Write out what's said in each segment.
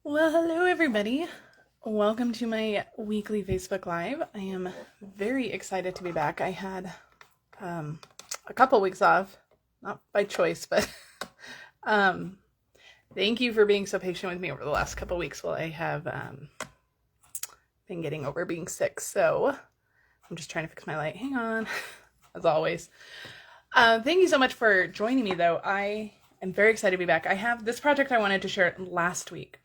Well, hello everybody. Welcome to my weekly Facebook Live. I am very excited to be back. I had a couple weeks off, not by choice, but thank you for being so patient with me over the last couple weeks while I have been getting over being sick. So I'm just trying to fix my light. Hang on, as always. Thank you so much for joining me, though. I am very excited to be back. I have this project I wanted to share last week,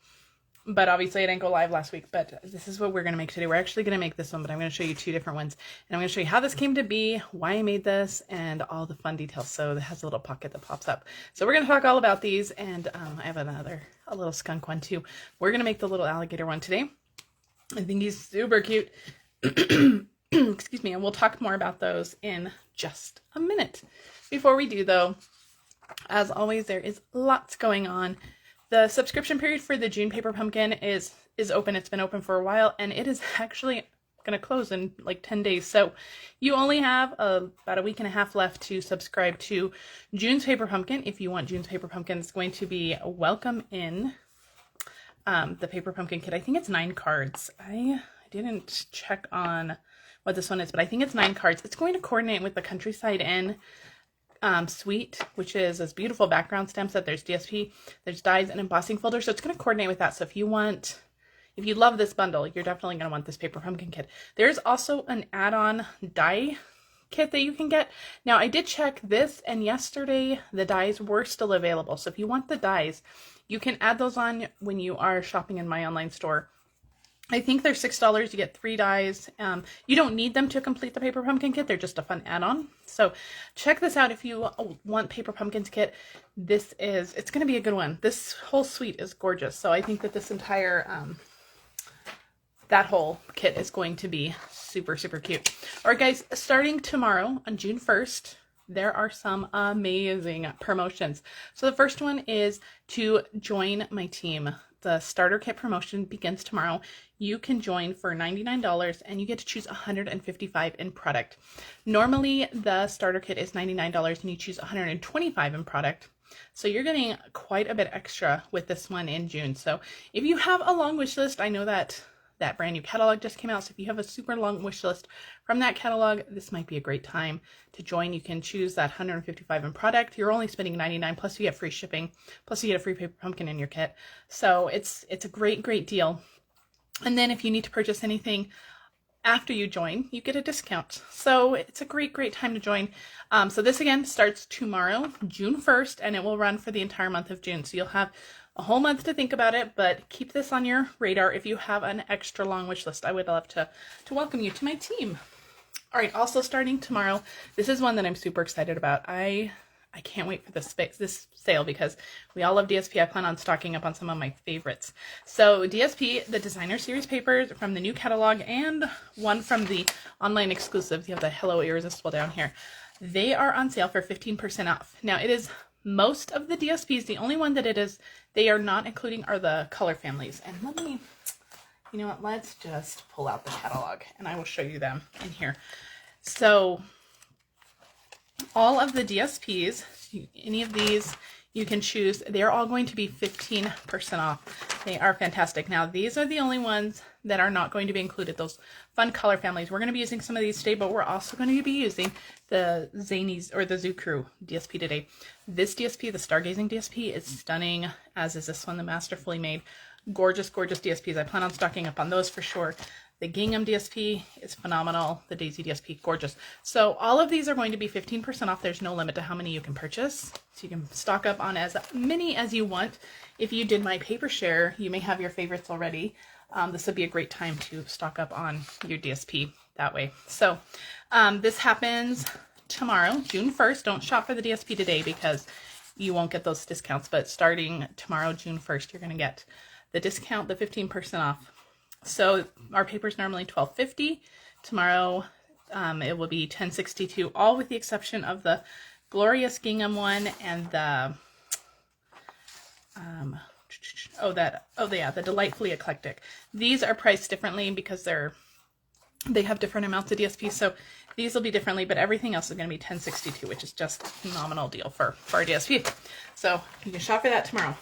but obviously I didn't go live last week. But this is what we're going to make today. We're actually going to make this one, but I'm going to show you two different ones. And I'm going to show you how this came to be, why I made this, and all the fun details. So it has a little pocket that pops up. So we're going to talk all about these. And I have a little skunk one too. We're going to make the little alligator one today. I think he's super cute. Excuse me. And we'll talk more about those in just a minute. Before we do, though, as always, there is lots going on. The subscription period for the June paper pumpkin is open. It's been open for a while, and it is actually going to close in like 10 days. So you only have about a week and a half left to subscribe to June's paper pumpkin. If you want June's paper pumpkin, it's going to be welcome in the paper pumpkin kit. I think it's 9 cards. I didn't check on what this one is, but I think it's 9 cards. It's going to coordinate with the Countryside Inn suite, which is this beautiful background stamp set. There's DSP, there's dies and embossing folder. So it's going to coordinate with that. So if you love this bundle, you're definitely going to want this paper pumpkin kit. There's also an add-on die kit that you can get. Now I did check this, and yesterday the dies were still available. So if you want the dies, you can add those on when you are shopping in my online store. I think they're $6. You get 3 dies. You don't need them to complete the paper pumpkin kit. They're just a fun add-on. So check this out if you want paper pumpkins kit. It's going to be a good one. This whole suite is gorgeous. So I think that this entire, that whole kit is going to be super, super cute. All right, guys, starting tomorrow on June 1st, there are some amazing promotions. So the first one is to join my team. The starter kit promotion begins tomorrow. You can join for $99 and you get to choose 155 in product. Normally the starter kit is $99 and you choose 125 in product. So you're getting quite a bit extra with this one in June. So if you have a long wish list, I know that brand new catalog just came out. So if you have a super long wish list from that catalog, this might be a great time to join. You can choose that 155 in product. You're only spending $99, plus you get free shipping, plus you get a free paper pumpkin in your kit. So it's a great, great deal. And then if you need to purchase anything after you join, you get a discount. So it's a great, great time to join. So this again starts tomorrow, June 1st, and it will run for the entire month of June. So you'll have a whole month to think about it, but keep this on your radar if you have an extra long wish list. I would love to welcome you to my team. All right, also starting tomorrow, this is one that I'm super excited about. I can't wait for this sale because we all love DSP. I plan on stocking up on some of my favorites. So DSP, the designer series papers from the new catalog and one from the online exclusive. You have the Hello Irresistible down here. They are on sale for 15% off. Now it is most of the DSPs. The only one that they are not including are the color families. And you know what, let's just pull out the catalog and I will show you them in here. So all of the DSPs, any of these you can choose, they're all going to be 15% off. They are fantastic. Now these are the only ones that are not going to be included, those fun color families. We're going to be using some of these today, but we're also going to be using the Zany's or the Zoo Crew DSP today. This DSP, the Stargazing DSP, is stunning, as is this one, the Masterfully Made. Gorgeous, gorgeous DSPs. I plan on stocking up on those for sure. The Gingham DSP is phenomenal. The Daisy DSP, gorgeous. So all of these are going to be 15% off. There's no limit to how many you can purchase. So you can stock up on as many as you want. If you did my paper share, you may have your favorites already. This would be a great time to stock up on your DSP that way. So this happens tomorrow, June 1st. Don't shop for the DSP today because you won't get those discounts. But starting tomorrow, June 1st, you're going to get the discount, the 15% off. So our paper is normally $12.50. Tomorrow it will be $10.62, all with the exception of the Glorious Gingham one and the the Delightfully Eclectic. These are priced differently because they have different amounts of DSP, so these will be differently, but everything else is going to be $10.62, which is just a phenomenal deal for our DSP. So you can shop for that tomorrow.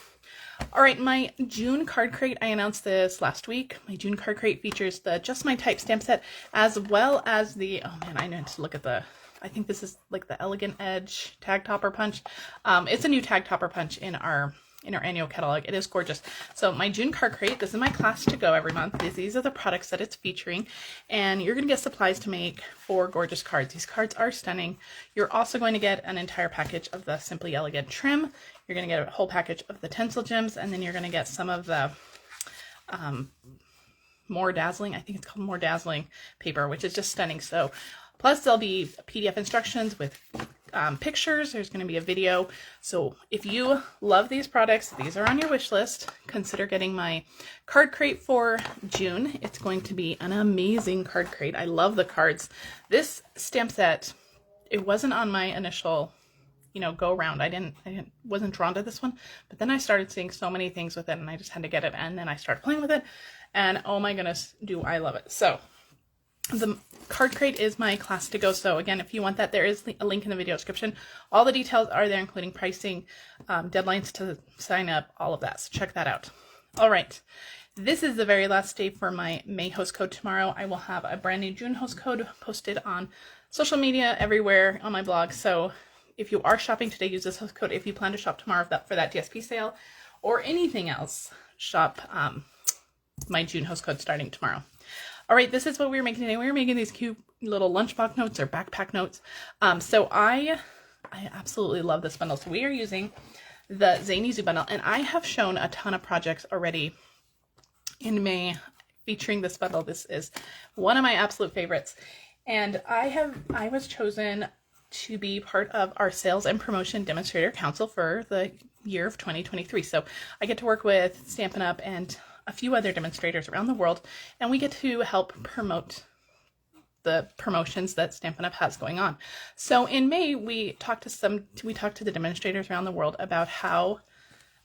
All right, my June card crate, I announced this last week. My June card crate features the Just My Type stamp set, as well as the, oh man, I need to look at the, I think this is like the Elegant Edge tag topper punch. It's a new tag topper punch in our annual catalog. It is gorgeous. So my June card crate, this is my class to go every month. These are the products that it's featuring, and you're going to get supplies to make 4 gorgeous cards. These cards are stunning. You're also going to get an entire package of the Simply Elegant trim. You're going to get a whole package of the Tencel gems, and then you're going to get some of the More Dazzling, I think it's called More Dazzling paper, which is just stunning. So plus there'll be PDF instructions with pictures. There's going to be a video. So if you love these products, these are on your wish list, consider getting my card crate for June. It's going to be an amazing card crate. I love the cards. This stamp set, it wasn't on my initial, you know, go around. I wasn't drawn to this one, but then I started seeing so many things with it and I just had to get it. And then I started playing with it and oh my goodness, do I love it. So the card crate is my class to go. So again, if you want that, there is a link in the video description. All the details are there, including pricing, deadlines to sign up, all of that. So check that out. All right. This is the very last day for my May host code. Tomorrow I will have a brand new June host code posted on social media everywhere on my blog. So if you are shopping today, use this host code. If you plan to shop tomorrow for that DSP sale or anything else, shop my June host code starting tomorrow. All right, this is what we were making today. We were making these cute little lunchbox notes or backpack notes. So I absolutely love this bundle. So we are using the Zany Zoo bundle, and I have shown a ton of projects already in May featuring this bundle. This is one of my absolute favorites, and I was chosen to be part of our Sales and Promotion Demonstrator Council for the year of 2023. So I get to work with Stampin' Up and a few other demonstrators around the world, and we get to help promote the promotions that Stampin' Up has going on. So in May, we talked to the demonstrators around the world about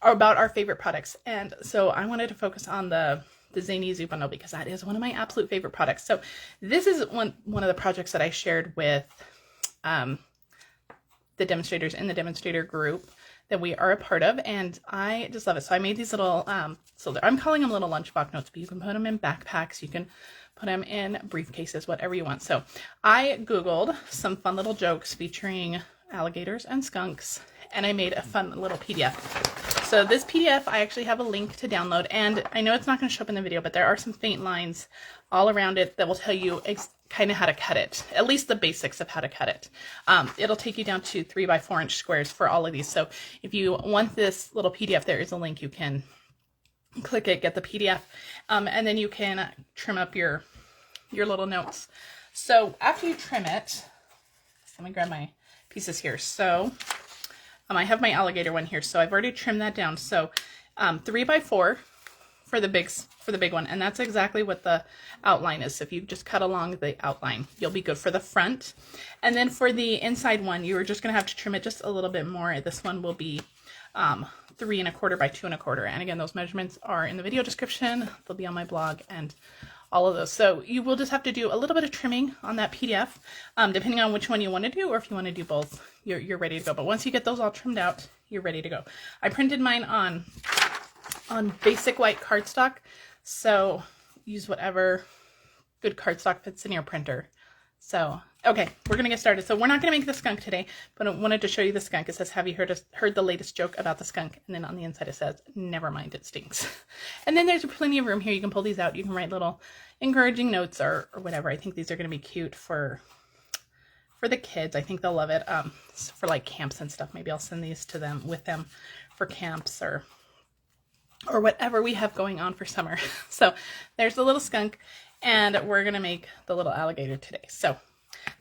about our favorite products. And so I wanted to focus on the Zany Zoo bundle because that is one of my absolute favorite products. So this is one of the projects that I shared with the demonstrators in the demonstrator group that we are a part of, and I just love it. So I made these little, so I'm calling them little lunchbox notes, but you can put them in backpacks, you can put them in briefcases, whatever you want. So I Googled some fun little jokes featuring alligators and skunks, and I made a fun little PDF. So this PDF, I actually have a link to download, and I know it's not going to show up in the video, but there are some faint lines all around it that will tell you kind of how to cut it, at least the basics of how to cut it. It'll take you down to 3 by 4 inch squares for all of these. So if you want this little PDF, there is a link. You can click it, get the PDF, and then you can trim up your little notes. So after you trim it, let me grab my pieces here. So I have my alligator one here, so I've already trimmed that down. So 3 by 4 for the big one, and that's exactly what the outline is. So if you just cut along the outline, you'll be good for the front. And then for the inside one, you're just gonna have to trim it just a little bit more. This one will be 3 1/4 by 2 1/4. And again, those measurements are in the video description. They'll be on my blog and all of those. So you will just have to do a little bit of trimming on that PDF, depending on which one you want to do, or if you want to do both, you're ready to go. But once you get those all trimmed out, you're ready to go. I printed mine on basic white cardstock, so use whatever good cardstock fits in your printer. So, okay, we're gonna get started. So we're not gonna make the skunk today, but I wanted to show you the skunk. It says, have you heard the latest joke about the skunk? And then on the inside it says, never mind, it stinks. And then there's plenty of room here. You can pull these out. You can write little encouraging notes or whatever. I think these are gonna be cute for the kids. I think they'll love it. For like camps and stuff. Maybe I'll send these to them with them for camps or whatever we have going on for summer. So there's the little skunk, and we're gonna make the little alligator today. So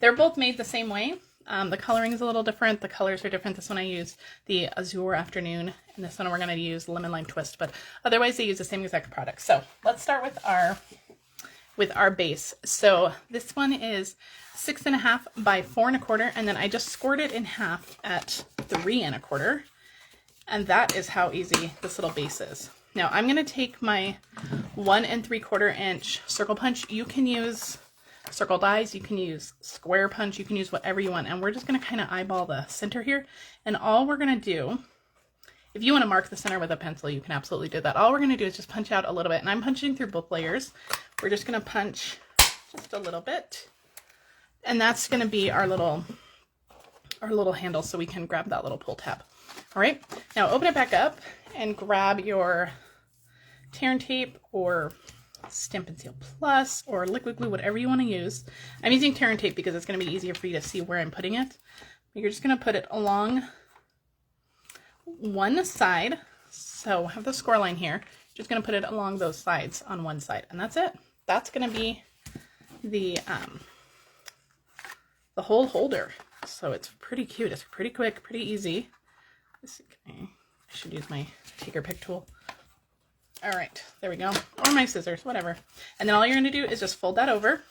they're both made the same way. The coloring is a little different. The colors are different. This one I used the Azure Afternoon, and this one we're gonna use Lemon Lime Twist, but otherwise they use the same exact product. So let's start with our base. So this one is 6 1/2 by 4 1/4, and then I just scored it in half at 3 1/4. And that is how easy this little base is. Now I'm going to take my 1 3/4 inch circle punch. You can use circle dies, you can use square punch, you can use whatever you want. And we're just going to kind of eyeball the center here. And all we're going to do If you want to mark the center with a pencil, you can absolutely do that. All we're going to do is just punch out a little bit, and I'm punching through both layers. We're just going to punch just a little bit, and that's going to be our little handle so we can grab that little pull tab. All right, now open it back up and grab your tear and tape or Stampin' Seal Plus or liquid glue, whatever you want to use. I'm using tear and tape because it's going to be easier for you to see where I'm putting it. You're just going to put it along one side. So have the score line here. Just going to put it along those sides on one side, and that's it. That's going to be the whole holder. So it's pretty cute. It's pretty quick, pretty easy. I should use my take or pick tool. All right, there we go. Or my scissors, whatever. And then all you're going to do is just fold that over,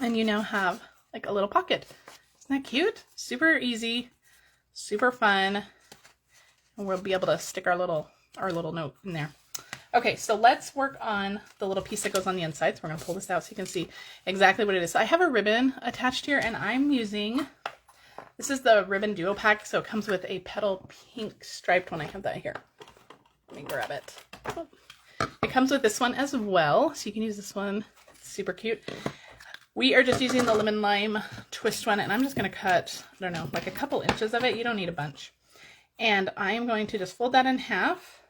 and you now have like a little pocket. Isn't that cute? Super easy, super fun. And we'll be able to stick our little note in there. Okay, so let's work on the little piece that goes on the inside. So we're going to pull this out so you can see exactly what it is. So I have a ribbon attached here, and I'm using, this is the ribbon duo pack. So it comes with a petal pink striped one. I have that here. Let me grab it. Oh. It comes with this one as well, so you can use this one. It's super cute. We are just using the lemon lime twist one, and I'm just going to cut, I don't know, like a couple inches of it. You don't need a bunch. And I am going to just fold that in half.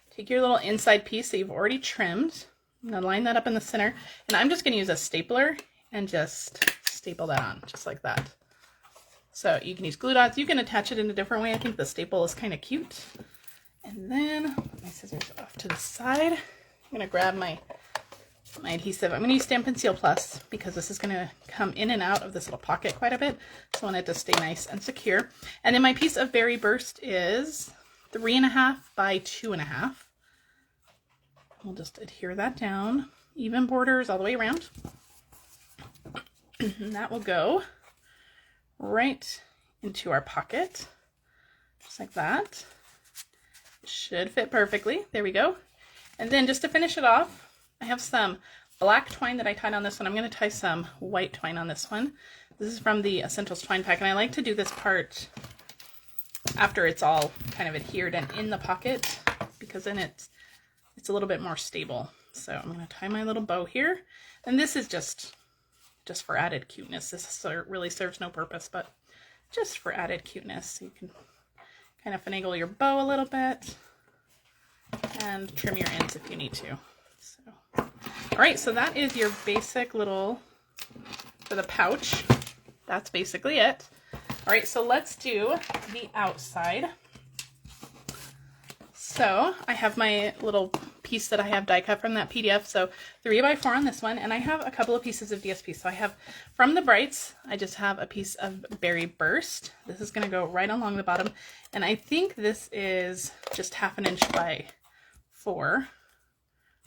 Take your little inside piece that you've already trimmed. I'm going to line that up in the center. And I'm just going to use a stapler and just staple that on, just like that. So you can use glue dots. You can attach it in a different way. I think the staple is kind of cute. And then put my scissors off to the side. I'm going to grab my adhesive. I'm going to use Stampin' Seal Plus because this is going to come in and out of this little pocket quite a bit. So I want it to stay nice and secure. And then my piece of berry burst is 3.5 by 2.5. We'll just adhere that down. Even borders all the way around. And that will go right into our pocket. Just like that. Should fit perfectly. There we go. And then just to finish it off, I have some black twine that I tied on this one. I'm going to tie some white twine on this one. This is from the Essentials Twine Pack, and I like to do this part after it's all kind of adhered and in the pocket, because then it's a little bit more stable. So I'm going to tie my little bow here, and this is just for added cuteness. This really serves no purpose, but just for added cuteness. So you can kind of finagle your bow a little bit and trim your ends if you need to. So, all right, so that is your basic little, for the pouch, that's basically it. All right, so let's do the outside. So I have my little piece that I have die cut from that PDF. So 3x4 on this one, and I have a couple of pieces of DSP. So I have from the Brights, I just have a piece of Berry Burst. This is gonna go right along the bottom. And I think this is just 1/2 inch by 4.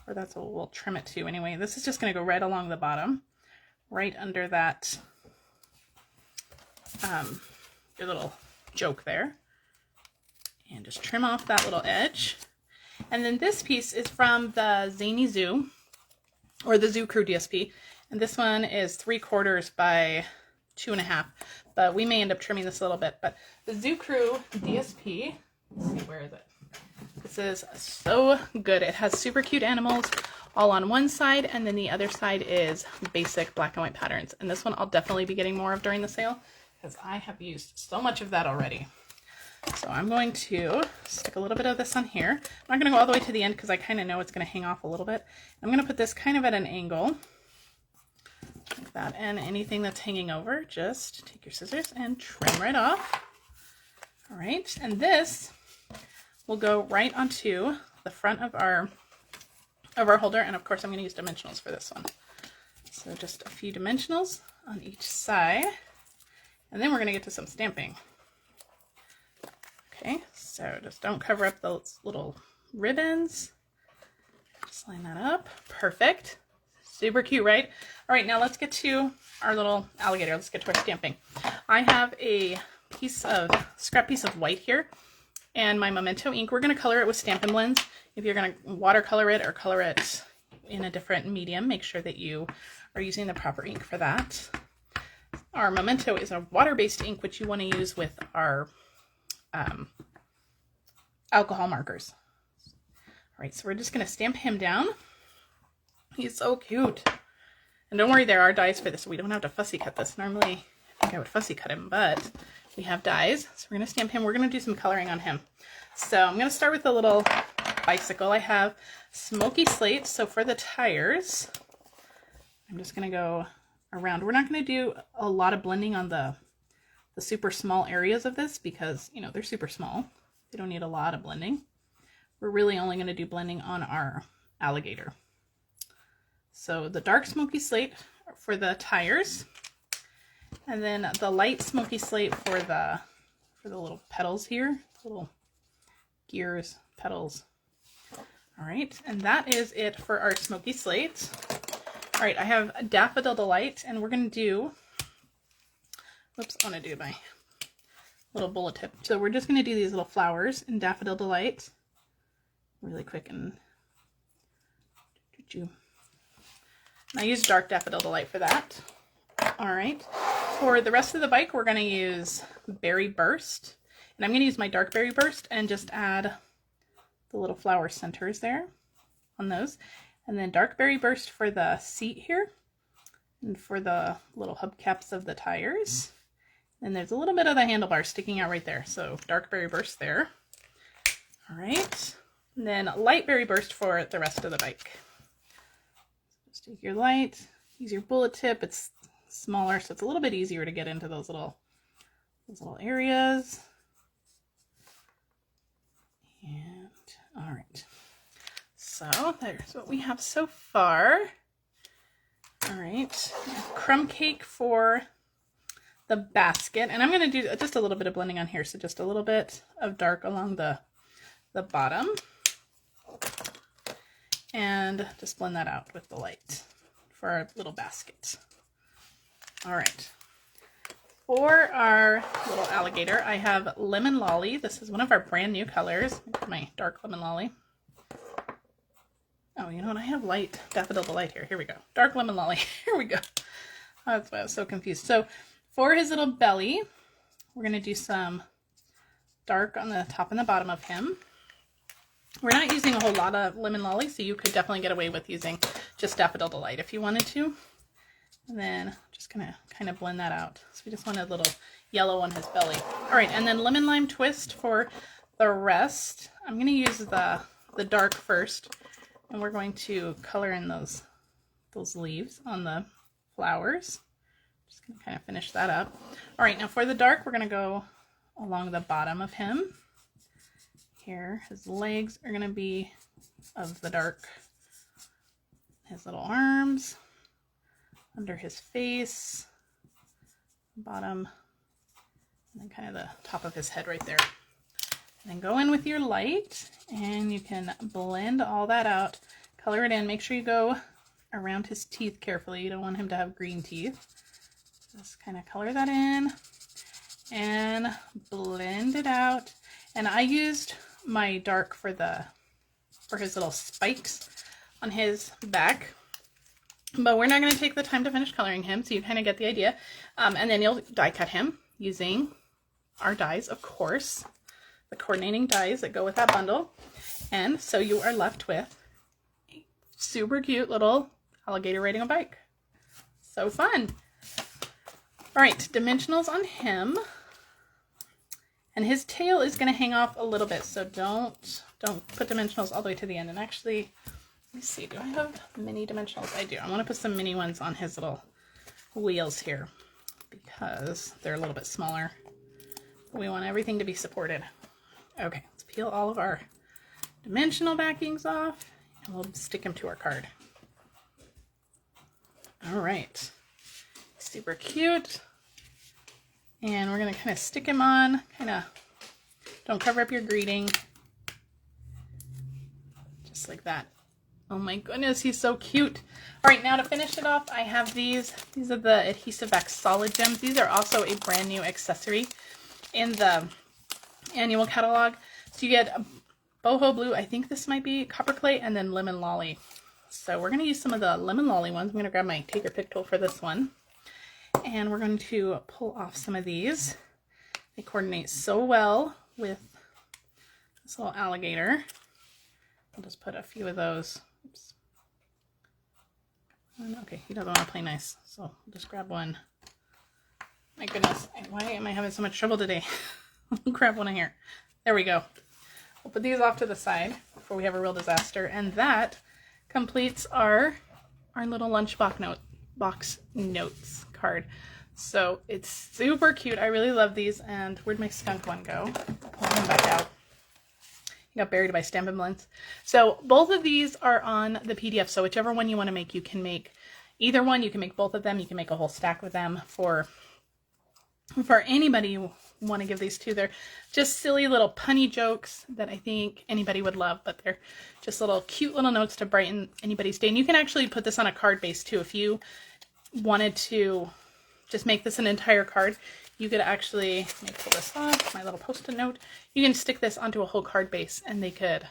Or that's what we'll trim it to anyway. This is just going to go right along the bottom, right under that, your little joke there. And just trim off that little edge. And then this piece is from the Zany Zoo, or the Zoo Crew DSP. And this one is 3/4 by 2.5. But we may end up trimming this a little bit. But the Zoo Crew DSP, let's see, where is it? This is so good. It has super cute animals all on one side, and then the other side is basic black and white patterns. And this one I'll definitely be getting more of during the sale because I have used so much of that already. So I'm going to stick a little bit of this on here. I'm not going to go all the way to the end because I kind of know it's going to hang off a little bit. I'm going to put this kind of at an angle like that, and anything that's hanging over, just take your scissors and trim right off. All right, and this will go right onto the front of our holder, and of course I'm going to use dimensionals for this one. So just a few dimensionals on each side, and then we're going to get to some stamping. Okay, so just don't cover up those little ribbons. Just line that up. Perfect. Super cute, right? All right, now let's get to our little alligator. Let's get to our stamping. I have a scrap piece of white here, and my Memento ink. We're going to color it with Stampin' Blends. If you're going to watercolor it or color it in a different medium, make sure that you are using the proper ink for that. Our Memento is a water-based ink, which you want to use with our alcohol markers. All right, so we're just going to stamp him down. He's so cute. And don't worry, there are dies for this. We don't have to fussy cut this. Normally, I think I would fussy cut him, but we have dies. So we're going to stamp him. We're going to do some coloring on him. So I'm going to start with a little bicycle. I have smoky slate. So for the tires, I'm just going to go around. We're not going to do a lot of blending on the super small areas of this because, you know, they're super small. They don't need a lot of blending. We're really only going to do blending on our alligator. So the dark smoky slate for the tires, and then the light smoky slate for the little pedals here, little gears, pedals. All right, and that is it for our smoky slate. All right, I have a Daffodil Delight, and we're going to do, whoops, I want to do my little bullet tip. So we're just going to do these little flowers in Daffodil Delight really quick, and I use dark Daffodil Delight for that. All right, for the rest of the bike, we're going to use Berry Burst, and I'm going to use my dark Berry Burst and just add the little flower centers there on those. And then dark Berry Burst for the seat here and for the little hubcaps of the tires. And there's a little bit of the handlebar sticking out right there. So dark Berry Burst there. All right. And then light Berry Burst for the rest of the bike. Just take your light, use your bullet tip. It's smaller, so it's a little bit easier to get into those little areas. And all right. So there's what we have so far. All right, crumb cake for the basket. And I'm going to do just a little bit of blending on here. So just a little bit of dark along the bottom. And just blend that out with the light for our little basket. All right. For our little alligator, I have Lemon Lolly. This is one of our brand new colors. My dark Lemon Lolly. Oh, you know what? I have light Daffodil Delight here. Here we go. Dark Lemon Lolly. Here we go. Oh, that's why I was so confused. So for his little belly, we're going to do some dark on the top and the bottom of him. We're not using a whole lot of Lemon Lolly, so you could definitely get away with using just Daffodil Delight if you wanted to. And then just going to kind of blend that out. So we just want a little yellow on his belly. All right, and then Lemon Lime Twist for the rest. I'm going to use the dark first, and we're going to color in those leaves on the flowers. Just going to kind of finish that up. All right, now for the dark, we're going to go along the bottom of him. Here, his legs are going to be of the dark. His little arms, under his face, bottom, and then kind of the top of his head right there. And then go in with your light, and you can blend all that out. Color it in. Make sure you go around his teeth carefully. You don't want him to have green teeth. Just kind of color that in and blend it out. And I used my dark for his little spikes on his back, but we're not going to take the time to finish coloring him, so you kind of get the idea. And then you'll die cut him using our dies, of course, the coordinating dies that go with that bundle. And so you are left with a super cute little alligator riding a bike. So fun. All right, dimensionals on him. And his tail is going to hang off a little bit, so don't put dimensionals all the way to the end. And actually, let me see, do I have mini dimensionals? I do. I want to put some mini ones on his little wheels here because they're a little bit smaller. We want everything to be supported. Okay, let's peel all of our dimensional backings off, and we'll stick them to our card. All right, super cute. And we're going to kind of stick him on, don't cover up your greeting. Just like that. Oh my goodness, he's so cute. All right, now to finish it off, I have these. These are the Adhesive Wax Solid Gems. These are also a brand new accessory in the annual catalog. So you get boho blue, I think this might be copper clay, and then lemon lolly. So we're going to use some of the lemon lolly ones. I'm going to grab my take your pick tool for this one. And we're going to pull off some of these. They coordinate so well with this little alligator. I'll just put a few of those. Oops. Okay, he doesn't want to play nice, so I'll just grab one. My goodness, why am I having so much trouble today? I'll grab one in here. There we go. We'll put these off to the side before we have a real disaster, and that completes our little lunchbox notes card. So it's super cute. I really love these. And where'd my skunk one go? Pull him back out. He got buried by Stampin' Up. So both of these are on the PDF. So whichever one you want to make, you can make either one. You can make both of them. You can make a whole stack with them. For anybody you want to give these to, they're just silly little punny jokes that I think anybody would love, but they're just little cute little notes to brighten anybody's day. And you can actually put this on a card base too. If you wanted to just make this an entire card, you could actually, let me pull this off, my little post-it note. You can stick this onto a whole card base and they could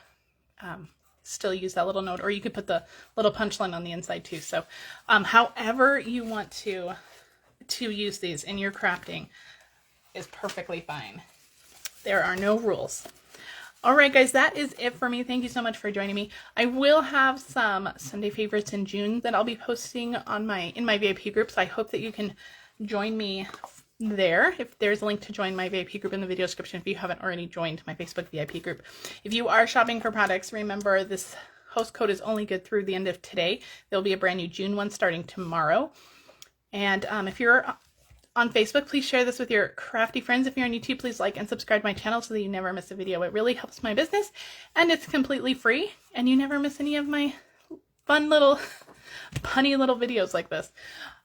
still use that little note, or you could put the little punchline on the inside too. So however you want to use these in your crafting is perfectly fine. There are no rules. All right, guys, that is it for me. Thank you so much for joining me. I will have some Sunday favorites in June that I'll be posting on in my VIP group, so I hope that you can join me there. If there's a link to join my VIP group in the video description if you haven't already joined my Facebook VIP group. If you are shopping for products, remember this host code is only good through the end of today. There'll be a brand new June one starting tomorrow. And if you're on Facebook, please share this with your crafty friends. If you're on YouTube, please like and subscribe to my channel so that you never miss a video. It really helps my business, and it's completely free, and you never miss any of my fun little punny little videos like this.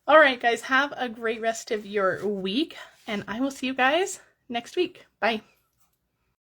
All right, guys, have a great rest of your week, and I will see you guys next week. Bye.